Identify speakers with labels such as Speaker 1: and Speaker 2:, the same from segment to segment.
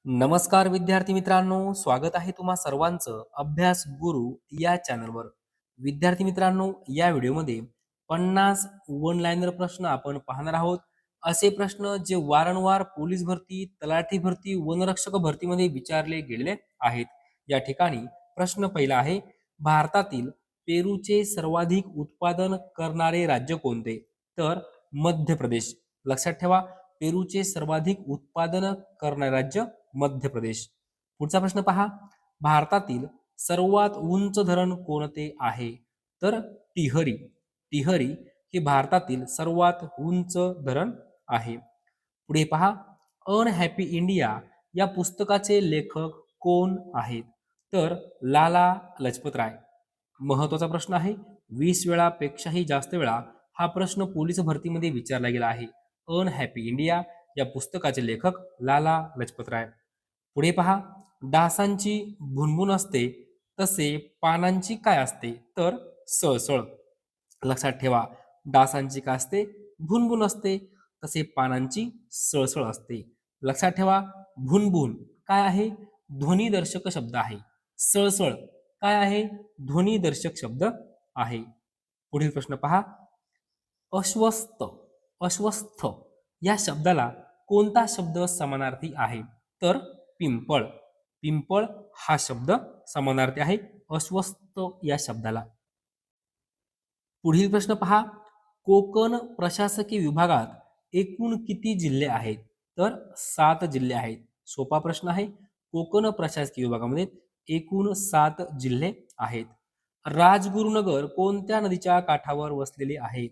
Speaker 1: नमस्कार विद्यार्थी मित्रांनो, स्वागत आहे तुम्हा सर्वांचं अभ्यास गुरु या चॅनलवर. विद्यार्थी मित्रांनो, या व्हिडिओमध्ये 50 वन लाइनर प्रश्न आपण पाहणार आहोत. असे प्रश्न जे वारंवार पोलीस भरती, तलाठी भरती, वनरक्षक भरतीमध्ये विचारले गेलेले आहेत. या ठिकाणी प्रश्न पहिला आहे, भारतातील पेरूचे सर्वाधिक उत्पादन करणारे राज्य कोणते? तर मध्य प्रदेश. लक्षात ठेवा, पेरूचे सर्वाधिक उत्पादन करणारे राज्य मध्य प्रदेश. पुढचा प्रश्न पहा, भारतातील सर्वात उंच धरण कोणते आहे? तर टिहरी. टिहरी हे भारतातील सर्वात उंच धरण आहे. पुढे पहा, अनहॅपी इंडिया या पुस्तकाचे लेखक कोण आहेत? तर लाला लजपत राय. महत्वाचा प्रश्न आहे, 20 वेळापेक्षाही जास्त वेळा हा प्रश्न पोलीस भरतीमध्ये विचारला गेला आहे. अनहॅपी इंडिया या पुस्तकाचे लेखक लाला लजपत राय. पुढे पहा, डासांची भुणभुण असते तसे पानांची काय असते? तर सळसळ. लक्षात ठेवा, डासांची काय असते? भुणभुण असते, तसे पानांची सळसळ असते. लक्षात ठेवा, भुणभुण काय आहे? ध्वनिदर्शक शब्द आहे. सळसळ काय आहे? ध्वनिदर्शक शब्द आहे. पुढील प्रश्न पहा, अस्वस्थ. अस्वस्थ या शब्दाला कोणता शब्द समानार्थी आहे? तर पिंपळ. पिंपळ हा शब्द समानार्थी आहे अस्वस्थ या शब्दाला. पुढील प्रश्न पहा, कोकण प्रशासकीय विभागात एकूण किती जिल्हे आहेत? तर 7 जिल्हे आहेत. सोपा प्रश्न आहे. कोकण प्रशासकीय विभागामध्ये एकूण 7 जिल्हे आहेत. राजगुरुनगर कोणत्या नदीच्या काठावर वसलेले आहे?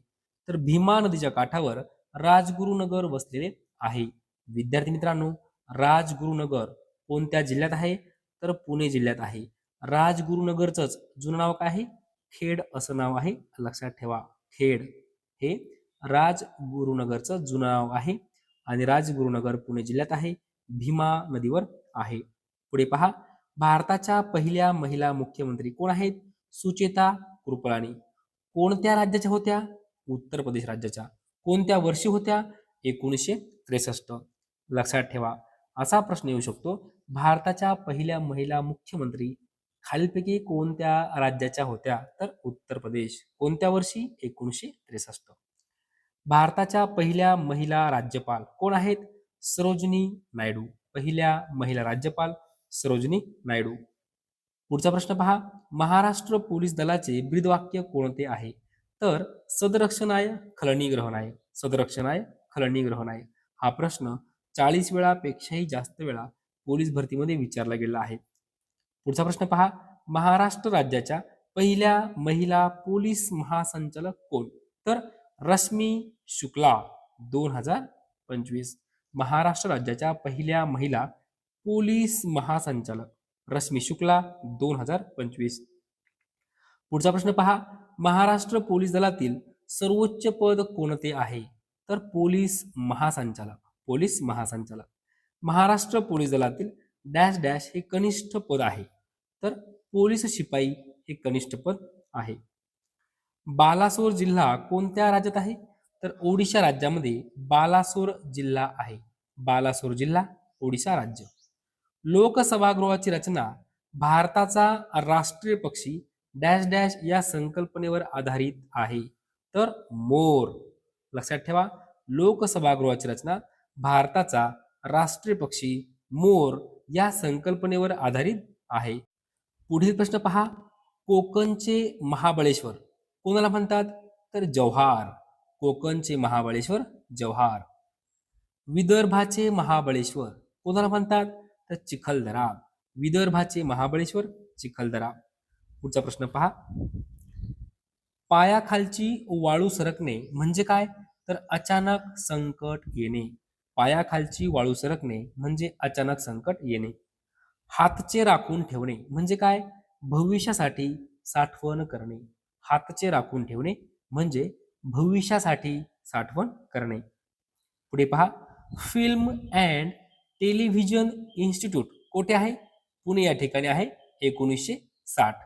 Speaker 1: तर भीमा नदीच्या काठावर राजगुरुनगर वसलेले आहे. विद्यार्थी मित्रांनो, राजगुरुनगर कोणत्या जिल्ह्यात आहे? तर पुणे जिल्ह्यात आहे. राजगुरुनगरचंच जुनं नाव काय आहे? खेड असं नाव आहे. लक्षात ठेवा, खेड हे राजगुरुनगरचं जुनं नाव आहे आणि राजगुरुनगर पुणे जिल्ह्यात आहे, भीमा नदीवर आहे. पुढे पहा, भारताच्या पहिल्या महिला मुख्यमंत्री कोण आहेत? सुचेता कृपलानी. कोणत्या राज्याच्या होत्या? उत्तर प्रदेश राज्याच्या. कोणत्या वर्षी होत्या? 1963. लक्षात ठेवा, असा प्रश्न येऊ शकतो, भारताच्या पहिल्या महिला मुख्यमंत्री खालीलपैकी कोणत्या राज्याच्या होत्या? तर उत्तर प्रदेश. कोणत्या वर्षी? 1963. भारताच्या पहिल्या महिला राज्यपाल कोण आहेत? सरोजिनी नायडू. पहिल्या महिला राज्यपाल सरोजिनी नायडू. पुढचा प्रश्न पहा, महाराष्ट्र पोलीस दलाचे ब्रीदवाक्य कोणते आहे? तर सदरक्षणाय खलनिग्रहणाय. सदरक्षणाय खलनिग्रहणाय. हा प्रश्न 40 वेळापेक्षाही जास्त वेळा पोलीस भरतीमध्ये विचारला गेला आहे. पुढचा प्रश्न पहा, महाराष्ट्र राज्याच्या पहिल्या महिला पोलीस महासंचालक कोण? तर रश्मी शुक्ला. 2025. महाराष्ट्र राज्याच्या पहिल्या महिला पोलीस महासंचालक रश्मी शुक्ला 2025. पुढचा प्रश्न पहा, महाराष्ट्र पोलीस दलातील सर्वोच्च पद कोणते आहे? तर पोलीस महासंचालक. पोलीस महासंचालक. महाराष्ट्र पोलीस दलातील डॅश डॅश हे कनिष्ठ पद आहे. तर पोलीस शिपाई हे कनिष्ठ पद आहे. बालासोर जिल्हा कोणत्या राज्यात आहे? तर ओडिशा राज्यामध्ये बालासोर जिल्हा आहे. बालासोर जिल्हा ओडिशा राज्य. लोकसभागृहाची रचना भारताचा राष्ट्रीय पक्षी डॅश डॅश या संकल्पनेवर आधारित आहे. तर मोर. लक्षात ठेवा, लोकसभागृहाची रचना भारताचा राष्ट्रीय पक्षी मोर या संकल्पनेवर आधारित आहे. पुढील प्रश्न पहा, कोकणचे महाबळेश्वर कोणाला म्हणतात? तर जव्हार. कोकणचे महाबळेश्वर जव्हार. विदर्भाचे महाबळेश्वर कोणाला म्हणतात? तर चिखलदरा. विदर्भाचे महाबळेश्वर चिखलदरा. पुढचा प्रश्न पहा, पायाखालची वाळू सरकणे म्हणजे काय? तर अचानक संकट येणे. पायाखालची वाळू सरकणे म्हणजे अचानक संकट येणे. हातचे राखून ठेवणे म्हणजे काय? भविष्यासाठी साठवण करणे. हातचे राखून ठेवणे म्हणजे भविष्यासाठी साठवण करणे. पुढे पहा, फिल्म अँड टेलिव्हिजन इन्स्टिट्यूट कोठे आहे? पुणे या ठिकाणी आहे. 1960.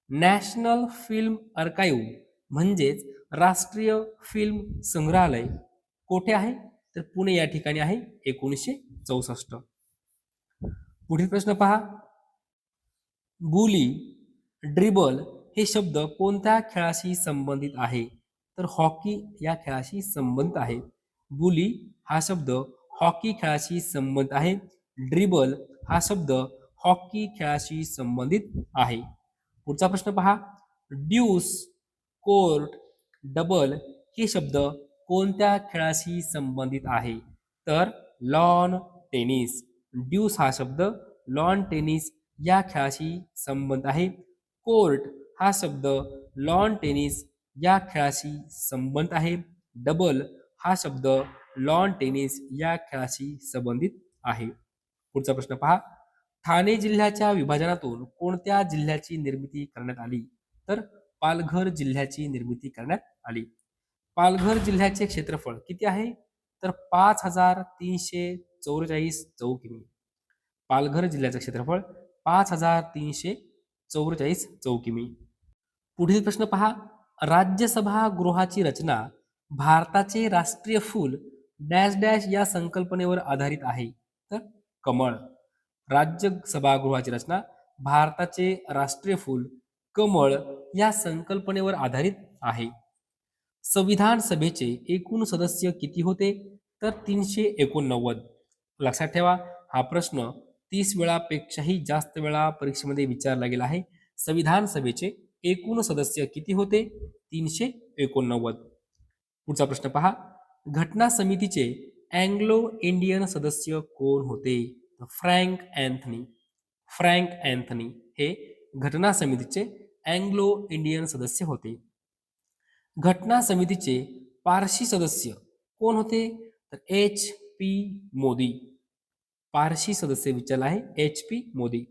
Speaker 1: नॅशनल फिल्म आर्काइव्ह म्हणजेच राष्ट्रीय फिल्म संग्रहालय कोठे आहे? तर पुणे या ठिकाणी आहे. 1964. पुढील प्रश्न पहा. बुली, ड्रिबल हे शब्द कोणत्या खेळाशी संबंधित आहे? तर हॉकी या खेळाशी संबंधित आहे. बुली हा शब्द हॉकी खेळाशी संबंधित आहे. ड्रिबल हा शब्द हॉकी खेळाशी संबंधित आहे. पुढचा प्रश्न पहा. ड्यूस, कोर्ट, डबल हे शब्द कोणत्या खेळाशी संबंधित आहे? तर लॉन टेनिस. ड्यूस हा शब्द लॉन टेनिस या खेळाशी संबंध आहे. कोर्ट हा शब्द लॉन टेनिस या खेळाशी संबंध आहे. डबल हा शब्द लॉन टेनिस या खेळाशी संबंधित आहे. पुढचा प्रश्न पहा. ठाणे जिल्ह्याच्या विभाजनातून कोणत्या जिल्ह्याची निर्मिती करण्यात आली? तर पालघर जिल्ह्याची निर्मिती करण्यात आली. पालघर जिल्ह्याचे क्षेत्रफळ किती आहे? तर 5344 चौकिमी. पालघर जिल्ह्याचे क्षेत्रफळ 5344 चौकिमी. पुढील प्रश्न पहा. राज्यसभा गृहाची रचना भारताचे राष्ट्रीय फूल डॅश डॅश या संकल्पनेवर आधारित आहे. तर कमळ. राज्यसभा गृहाची रचना भारताचे राष्ट्रीय फूल कमळ या संकल्पनेवर आधारित आहे. संविधान सभेचे एकूण सदस्य किती होते? तर 389. लक्षात ठेवा, हा प्रश्न 30 वेळापेक्षाही जास्त वेळा परीक्षेमध्ये विचारला गेला आहे. संविधान सभेचे एकूण सदस्य किती होते? 389. पुढचा प्रश्न पहा. घटना समितीचे अँग्लो इंडियन सदस्य कोण होते? Frank Anthony. फ्रँक अँथनी हे घटना समितीचे अँग्लो इंडियन सदस्य होते. घटना समितीचे पारशी सदस्य कोण होते? तर एच पी मोदी. पारशी सदस्य विचारला आहे एच पी मोदी.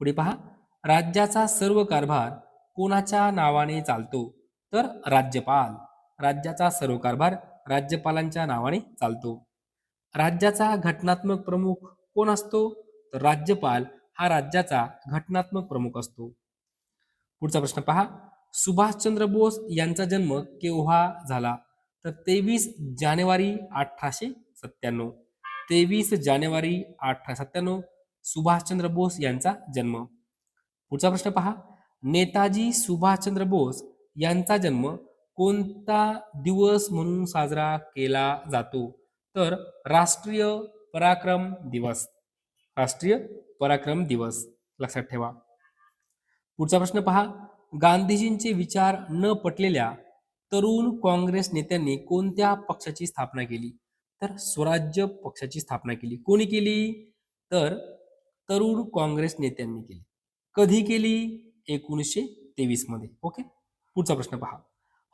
Speaker 1: पुढे पहा. राज्याचा सर्व कारभार कोणाच्या नावाने चालतो? तर राज्यपाल. राज्याचा सर्व कारभार राज्यपालांच्या नावाने चालतो. राज्याचा घटनात्मक प्रमुख कोण असतो? तर राज्यपाल हा राज्याचा घटनात्मक प्रमुख असतो. पुढचा प्रश्न पहा. सुभाषचंद्र बोस यांचा जन्म केव्हा झाला? तर 23 जानेवारी 1897. 23 जानेवारी 1897 सुभाषचंद्र बोस यांचा जन्म. पुढचा प्रश्न पहा. नेताजी सुभाषचंद्र बोस यांचा जन्म कोणता दिवस म्हणून साजरा केला जातो? तर राष्ट्रीय पराक्रम दिवस. राष्ट्रीय पराक्रम दिवस लक्षात ठेवा. पुढचा प्रश्न पहा. गांधीजींचे विचार न पटलेल्या तरुण काँग्रेस नेत्यांनी कोणत्या पक्षाची स्थापना केली? तर स्वराज्य पक्षाची स्थापना केली. कोणी केली? तर तरुण काँग्रेस नेत्यांनी केली. कधी केली? 1923 मध्ये. ओके. पुढचा प्रश्न पहा.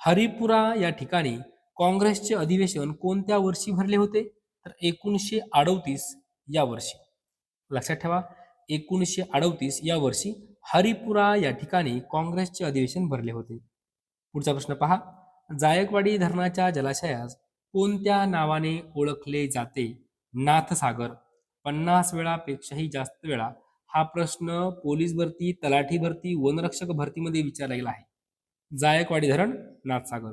Speaker 1: हरिपुरा या ठिकाणी काँग्रेसचे अधिवेशन कोणत्या वर्षी भरले होते? तर 1938 या वर्षी. लक्षात ठेवा, 1938 या वर्षी हरिपुरा या ठिकाणी काँग्रेसचे अधिवेशन भरले होते. पुढचा प्रश्न पहा. जायकवाडी धरणाच्या जलाशयास कोणत्या नावाने ओळखले जाते? नाथसागर. 50 वेळापेक्षाही जास्त वेळा हा प्रश्न पोलीस भरती, तलाठी भरती, वनरक्षक भरतीमध्ये विचारला गेला आहे. जायकवाडी धरण, नाथसागर.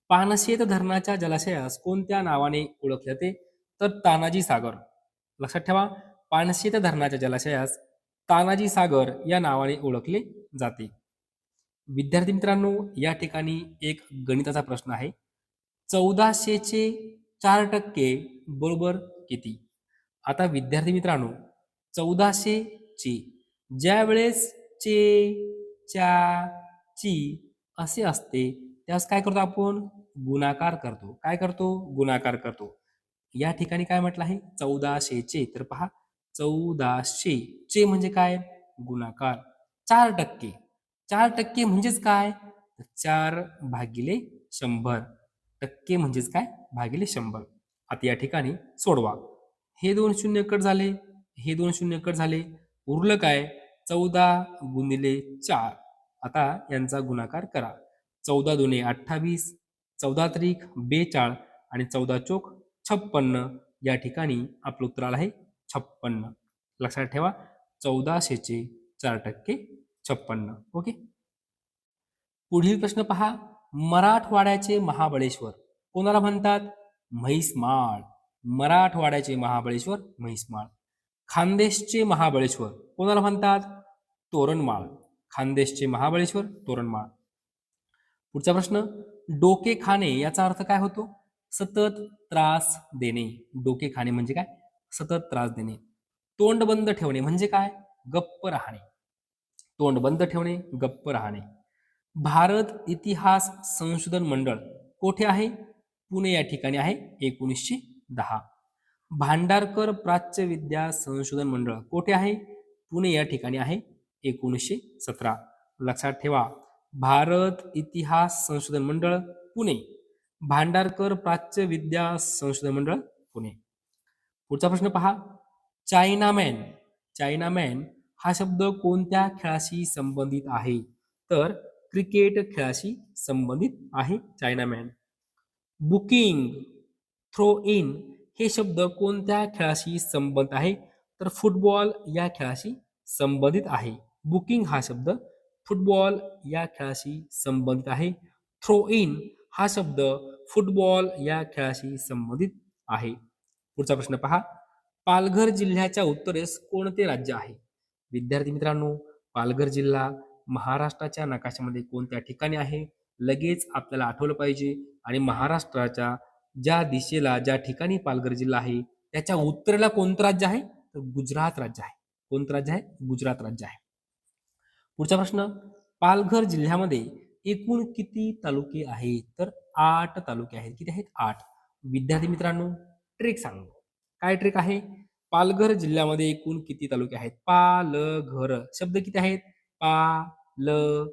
Speaker 1: पानशेत धरणाच्या जलाशयास कोणत्या नावाने ओळखले जाते? तर तानाजी सागर. लक्षात ठेवा, पानशेत धरणाच्या जलाशयास तानाजी सागर या नावाने ओळखले जाते. विद्यार्थी मित्रांनो, या ठिकाणी एक गणिताचा प्रश्न आहे. 1400चे 4% बरोबर किती? आता विद्यार्थी मित्रांनो, 1400 चे ज्या वेळेस चे, च्या, ची असे असते त्यास काय करतो आपण? गुणाकार करतो. काय करतो? गुणाकार करतो. या ठिकाणी काय म्हटलं आहे? 1400 चे. तर पहा, 1400 चे म्हणजे काय? गुणाकार. 4%. 4% म्हणजेच काय? 4/100. टक्के म्हणजेच काय? भागिले 100. आता या ठिकाणी सोडवा. हे 2 शून्य कट झाले, हे 2 शून्य कट झाले. उरलं काय? 14 गुणिले 4. आता यांचा गुणाकार करा. 14 दुने 28, 14 त्रिक 42 आणि 14 चोक 56. या ठिकाणी आपलं उत्तर आलं आहे 56. लक्षात ठेवा, 1400 चे 4% 56. ओके. पुढील प्रश्न पहा. मराठवाड्याचे महाबळेश्वर कोणाला म्हणतात? म्हैसमाळ. मराठवाड्याचे महाबळेश्वर म्हैसमाळ. खानदेशचे महाबळेश्वर कोणाला म्हणतात? तोरणमाळ. खानदेशचे महाबळेश्वर तोरणमाळ. पुढचा प्रश्न, डोके खाणे याचा अर्थ काय होतो? सतत त्रास देणे. डोके खाणे म्हणजे काय? सतत त्रास देणे. तोंड बंद ठेवणे म्हणजे काय? गप्प राहणे. तोंड बंद ठेवणे, गप्प राहणे. भारत इतिहास संशोधन मंडळ कोठे आहे? पुणे या ठिकाणी आहे, 1910. भांडारकर प्राच्य विद्या संशोधन मंडळ कोठे आहे? पुणे या ठिकाणी आहे, 1917. लक्षात ठेवा, भारत इतिहास संशोधन मंडळ पुणे, भांडारकर प्राच्य विद्या संशोधन मंडळ पुणे. पुढचा प्रश्न पहा, चायनामॅन. चायनामॅन हा शब्द कोणत्या खेळाशी संबंधित आहे? तर क्रिकेट खेळाशी संबंधित आहे चायनामॅन. बुकिंग, थ्रो इन हे शब्द कोणत्या खेळाशी संबंधित आहे? तर फुटबॉल या खेळाशी संबंधित आहे. बुकिंग हा शब्द फुटबॉल या खेळाशी संबंधित आहे. थ्रो इन हा शब्द फुटबॉल या खेळाशी संबंधित आहे. पुढचा प्रश्न पहा, पालघर जिल्ह्याच्या उत्तरेस कोणते राज्य आहे? विद्यार्थी मित्रांनो, पालघर जिल्हा महाराष्ट्राच्या नकाशामध्ये कोणत्या ठिकाणी आहे? लगेच आपल्याला आठवलं पाहिजे. आणि महाराष्ट्राच्या ज्या दिशेला ज्या ठिकाणी पालघर जिल्हा आहे त्याच्या उत्तरेला कोणतं राज्य आहे? तर गुजरात राज्य आहे. कोणतं राज्य आहे? गुजरात राज्य आहे. पुढचा प्रश्न, पालघर जिल्ह्यामध्ये एकूण किती तालुके आहेत? तर 8 तालुके आहेत. किती आहेत? 8. विद्यार्थी मित्रांनो, ट्रिक सांगतो. काय ट्रिक आहे? पालघर जिल्ह्यामध्ये एकूण किती तालुके आहेत? पालघर शब्द किती आहेत? पालघर.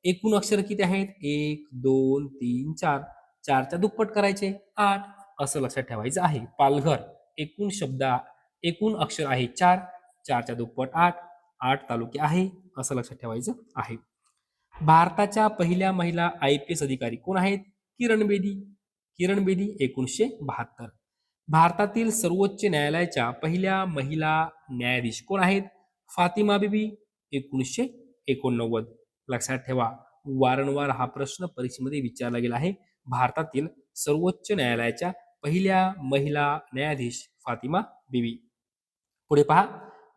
Speaker 1: एकूण अक्षर किती आहेत? 1 2 3 4. 4च्या दुप्पट करायचे 8 असं लक्षात ठेवायचं आहे. पालघर एकूण शब्द एकूण अक्षर आहे 4, 4च्या दुप्पट 8, 8 तालुके आहे असं लक्षात ठेवायचं आहे. भारताच्या पहिल्या महिला IPS अधिकारी कोण आहेत? किरण बेदी. किरण बेदी 1972. भारतातील सर्वोच्च न्यायालयाच्या पहिल्या महिला न्यायाधीश कोण आहेत? फातिमा बीबी 1989. लक्षात ठेवा, वारंवार हा प्रश्न परीक्षेमध्ये विचारला गेला आहे. भारतातील सर्वोच्च न्यायालयाच्या पहिल्या महिला न्यायाधीश फातिमा बीबी. पुढे पहा,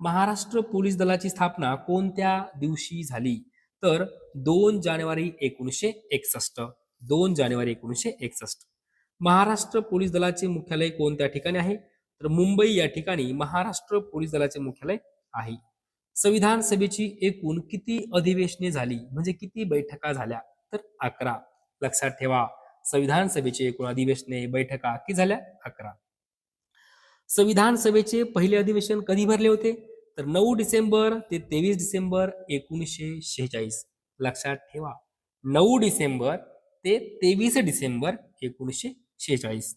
Speaker 1: महाराष्ट्र पोलीस दलाची स्थापना कोणत्या दिवशी झाली? तर 2 जानेवारी 1961. 2 जानेवारी 1961. महाराष्ट्र पोलीस दलाचे मुख्यालय कोणत्या ठिकाणी आहे? तर मुंबई या ठिकाणी महाराष्ट्र पोलीस दलाचे मुख्यालय आहे. संविधान सभेची एकूण किती अधिवेशने झाली? म्हणजे किती बैठका झाल्या? तर 11. लक्षात ठेवा, संविधान सभेची एकूण अधिवेशने बैठका किती झाल्या? 11. संविधान सभेचे पहिले अधिवेशन कधी भरले होते? तर 9 डिसेंबर ते 23 डिसेंबर 1946. लक्षात ठेवा, 9 डिसेंबर ते 23 डिसेंबर 1946.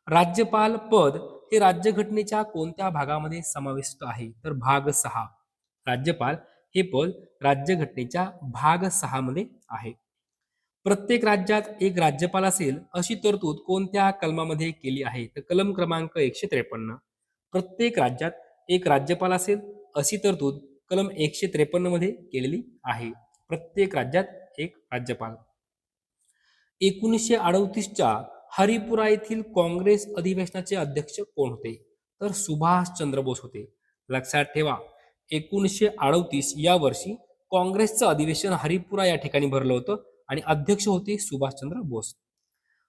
Speaker 1: राज्यपाल पद हे राज्यघटनेच्या कोणत्या भागामध्ये समाविष्ट आहे? तर भाग 6. राज्यपाल हे पद राज्यघटनेच्या भाग 6 मध्ये आहे. प्रत्येक राज्यात एक राज्यपाल असेल अशी तरतूद कोणत्या कलमामध्ये केली आहे? तर कलम क्रमांक 153. प्रत्येक राज्यात एक राज्यपाल असेल अशी तरतूद कलम 153 मध्ये केलेली आहे. प्रत्येक राज्यात एक राज्यपाल. 1938च्या हरिपुरा येथील काँग्रेस अधिवेशनाचे अध्यक्ष कोण होते? तर सुभाषचंद्र बोस होते. लक्षात ठेवा, 1938 या वर्षी काँग्रेसचं अधिवेशन हरिपुरा या ठिकाणी भरलं होतं आणि अध्यक्ष होते सुभाषचंद्र बोस.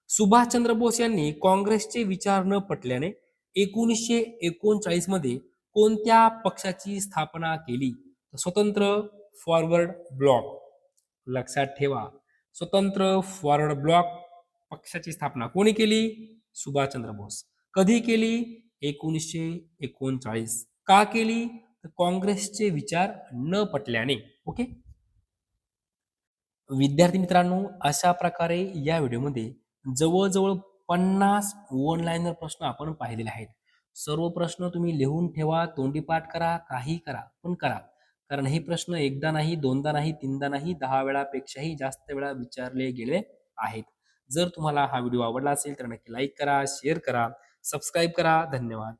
Speaker 1: सुभाषचंद्र बोस यांनी काँग्रेसचे विचार न पटल्याने 1939 मध्ये कोणत्या पक्षाची स्थापना केली? स्वतंत्र फॉरवर्ड ब्लॉक. लक्षात ठेवा, स्वतंत्र फॉरवर्ड ब्लॉक पक्षाची स्थापना कोणी केली? सुभाषचंद्र बोस. कधी केली? 1939. का केली? तर काँग्रेसचे विचार न पटल्याने. ओके विद्यार्थी मित्रांनो, अशा प्रकारे या व्हिडिओमध्ये जवळजवळ 50 वन लाईनर प्रश्न आपण पाहिलेले आहेत. सर्व प्रश्न तुम्ही लिहून ठेवा, तोंडी पाठ करा, काही करा, पण करा. कारण हे प्रश्न एकदा नाही, दोनदा नाही, तीनदा नाही, 10 वेळापेक्षाही जास्त वेळा विचारले गेले आहेत. जर तुम्हाला हा व्हिडिओ आवडला असेल तर नक्की लाईक करा, शेअर करा, सबस्क्राईब करा. धन्यवाद.